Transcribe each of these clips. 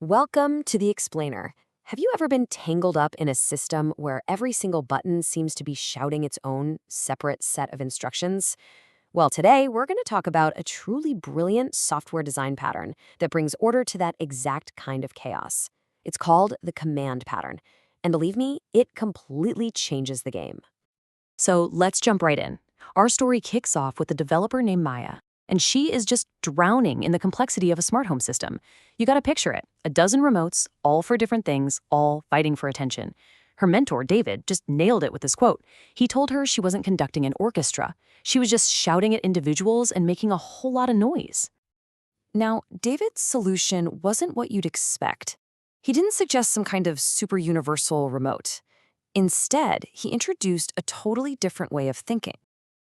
Welcome to the Explainer. Have you ever been tangled up in a system where every single button seems to be shouting its own separate set of instructions? Well, today we're going to talk about a truly brilliant software design pattern that brings order to that exact kind of chaos. It's called the command pattern. And believe me, it completely changes the game. So let's jump right in. Our story kicks off with a developer named Maya, and she is just drowning in the complexity of a smart home system. You gotta picture it, a dozen remotes, all for different things, all fighting for attention. Her mentor, David, just nailed it with this quote. He told her she wasn't conducting an orchestra. She was just shouting at individuals and making a whole lot of noise. Now, David's solution wasn't what you'd expect. He didn't suggest some kind of super universal remote. Instead, he introduced a totally different way of thinking.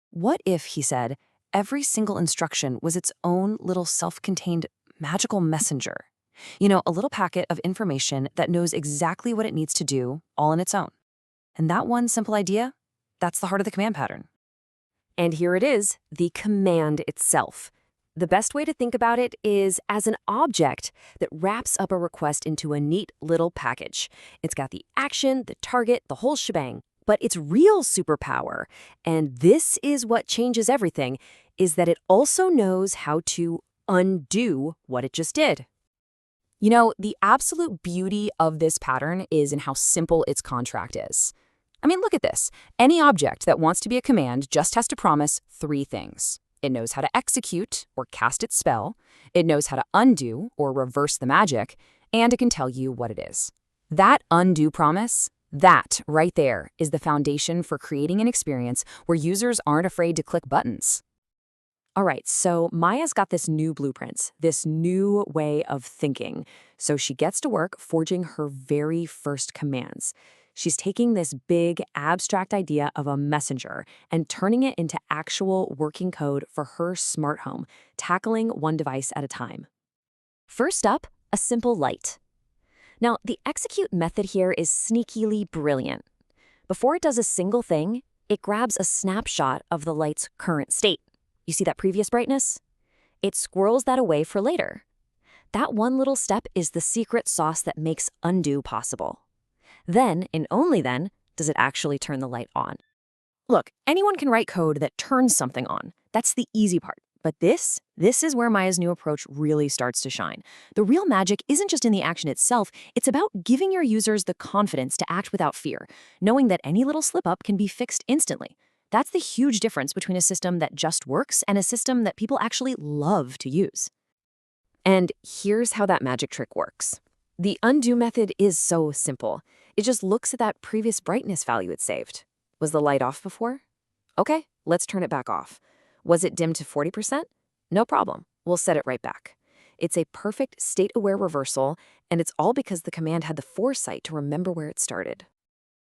What if, he said, every single instruction was its own little self-contained magical messenger? A little packet of information that knows exactly what it needs to do, all on its own. And that one simple idea, that's the heart of the command pattern. And here it is, the command itself. The best way to think about it is as an object that wraps up a request into a neat little package. It's got the action, the target, the whole shebang. But its real superpower, and this is what changes everything, is that it also knows how to undo what it just did. The absolute beauty of this pattern is in how simple its contract is. Look at this. Any object that wants to be a command just has to promise three things. It knows how to execute or cast its spell, it knows how to undo or reverse the magic, and it can tell you what it is. That undo promise, that right there is the foundation for creating an experience where users aren't afraid to click buttons. All right, so Maya's got this new blueprint, this new way of thinking. So she gets to work forging her very first commands. She's taking this big, abstract idea of a messenger and turning it into actual working code for her smart home, tackling one device at a time. First up, a simple light. Now, the execute method here is sneakily brilliant. Before it does a single thing, it grabs a snapshot of the light's current state. You see that previous brightness? It squirrels that away for later. That one little step is the secret sauce that makes undo possible. Then, and only then, does it actually turn the light on. Look, anyone can write code that turns something on. That's the easy part. But this is where Maya's new approach really starts to shine. The real magic isn't just in the action itself, it's about giving your users the confidence to act without fear, knowing that any little slip-up can be fixed instantly. That's the huge difference between a system that just works and a system that people actually love to use. And here's how that magic trick works. The undo method is so simple. It just looks at that previous brightness value it saved. Was the light off before? Okay, let's turn it back off. Was it dimmed to 40%? No problem. We'll set it right back. It's a perfect state-aware reversal, and it's all because the command had the foresight to remember where it started.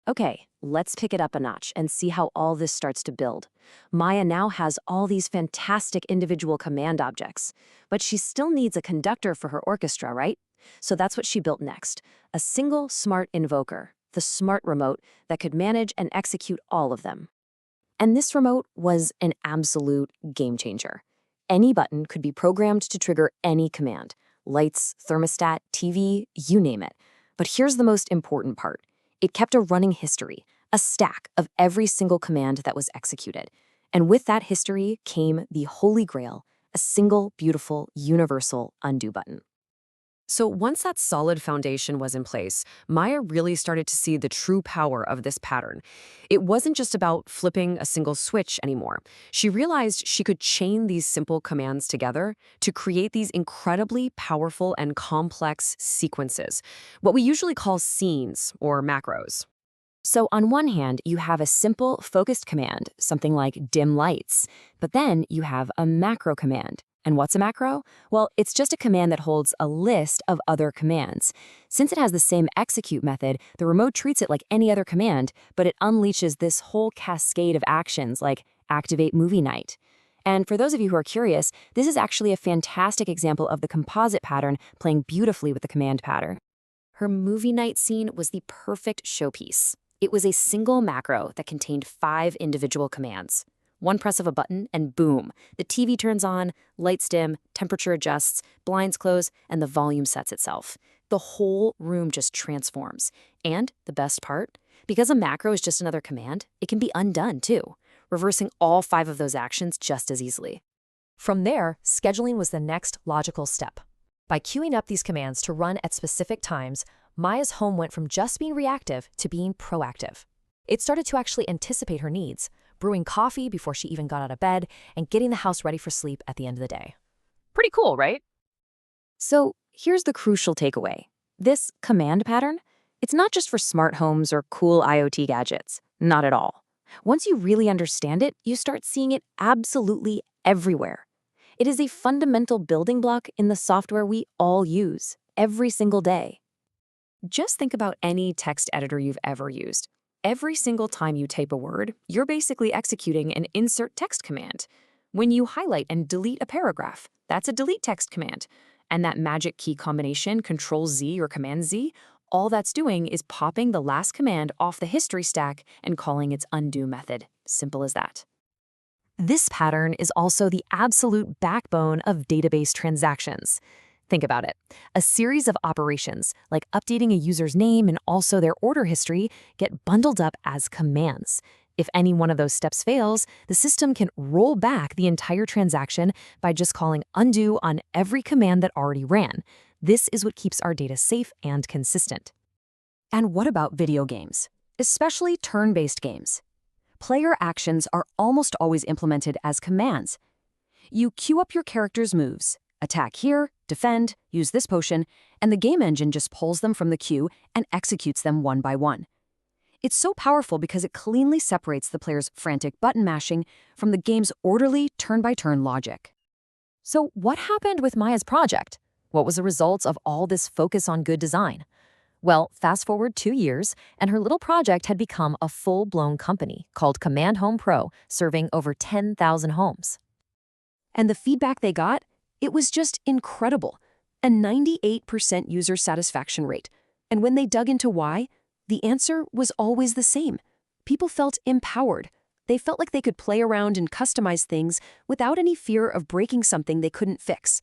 Okay, let's pick it up a notch and see how all this starts to build. Maya now has all these fantastic individual command objects, but she still needs a conductor for her orchestra, right? So that's what she built next, a single smart invoker, the smart remote that could manage and execute all of them. And this remote was an absolute game changer. Any button could be programmed to trigger any command. Lights, thermostat, TV, you name it. But here's the most important part. It kept a running history, a stack of every single command that was executed. And with that history came the holy grail, a single, beautiful, universal undo button. So once that solid foundation was in place, Maya really started to see the true power of this pattern. It wasn't just about flipping a single switch anymore. She realized she could chain these simple commands together to create these incredibly powerful and complex sequences, what we usually call scenes or macros. So on one hand, you have a simple, focused command, something like dim lights, but then you have a macro command. And what's a macro? Well, it's just a command that holds a list of other commands. Since it has the same execute method, the remote treats it like any other command, but it unleashes this whole cascade of actions like activate movie night. And for those of you who are curious, this is actually a fantastic example of the composite pattern playing beautifully with the command pattern. Her movie night scene was the perfect showpiece. It was a single macro that contained 5 individual commands. One press of a button and boom, the TV turns on, lights dim, temperature adjusts, blinds close, and the volume sets itself. The whole room just transforms. And the best part? Because a macro is just another command, it can be undone too, reversing all 5 of those actions just as easily. From there, scheduling was the next logical step. By queuing up these commands to run at specific times, Maya's home went from just being reactive to being proactive. It started to actually anticipate her needs, brewing coffee before she even got out of bed and getting the house ready for sleep at the end of the day. Pretty cool, right? So here's the crucial takeaway. This command pattern, it's not just for smart homes or cool IoT gadgets. Not at all. Once you really understand it, you start seeing it absolutely everywhere. It is a fundamental building block in the software we all use every single day. Just think about any text editor you've ever used. Every single time you type a word, you're basically executing an insert text command. When you highlight and delete a paragraph, that's a delete text command. And that magic key combination, Control-Z or Command-Z, all that's doing is popping the last command off the history stack and calling its undo method. Simple as that. This pattern is also the absolute backbone of database transactions. Think about it. A series of operations, like updating a user's name and also their order history, get bundled up as commands. If any one of those steps fails, the system can roll back the entire transaction by just calling undo on every command that already ran. This is what keeps our data safe and consistent. And what about video games? Especially turn-based games. Player actions are almost always implemented as commands. You queue up your character's moves, attack here, defend, use this potion, and the game engine just pulls them from the queue and executes them one by one. It's so powerful because it cleanly separates the player's frantic button mashing from the game's orderly turn-by-turn logic. So what happened with Maya's project? What was the result of all this focus on good design? Well, fast forward 2 years, and her little project had become a full-blown company called Command Home Pro, serving over 10,000 homes. And the feedback they got? It was just incredible. A 98% user satisfaction rate. And when they dug into why, the answer was always the same. People felt empowered. They felt like they could play around and customize things without any fear of breaking something they couldn't fix.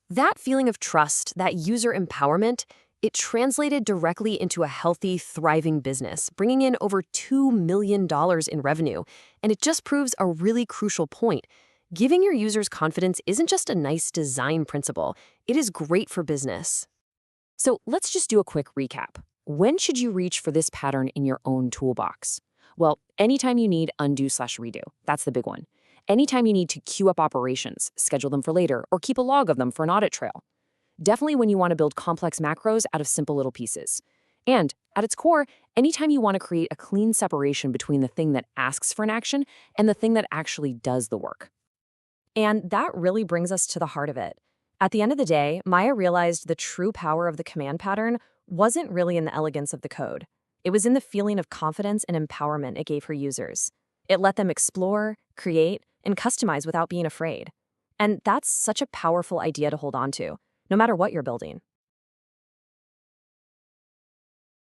That feeling of trust, that user empowerment, it translated directly into a healthy, thriving business, bringing in over $2 million in revenue. And it just proves a really crucial point. Giving your users confidence isn't just a nice design principle. It is great for business. So let's just do a quick recap. When should you reach for this pattern in your own toolbox? Well, anytime you need undo/redo, that's the big one. Anytime you need to queue up operations, schedule them for later, or keep a log of them for an audit trail. Definitely when you want to build complex macros out of simple little pieces. And at its core, anytime you want to create a clean separation between the thing that asks for an action and the thing that actually does the work. And that really brings us to the heart of it. At the end of the day, Maya realized the true power of the command pattern wasn't really in the elegance of the code. It was in the feeling of confidence and empowerment it gave her users. It let them explore, create, and customize without being afraid. And that's such a powerful idea to hold on to, no matter what you're building.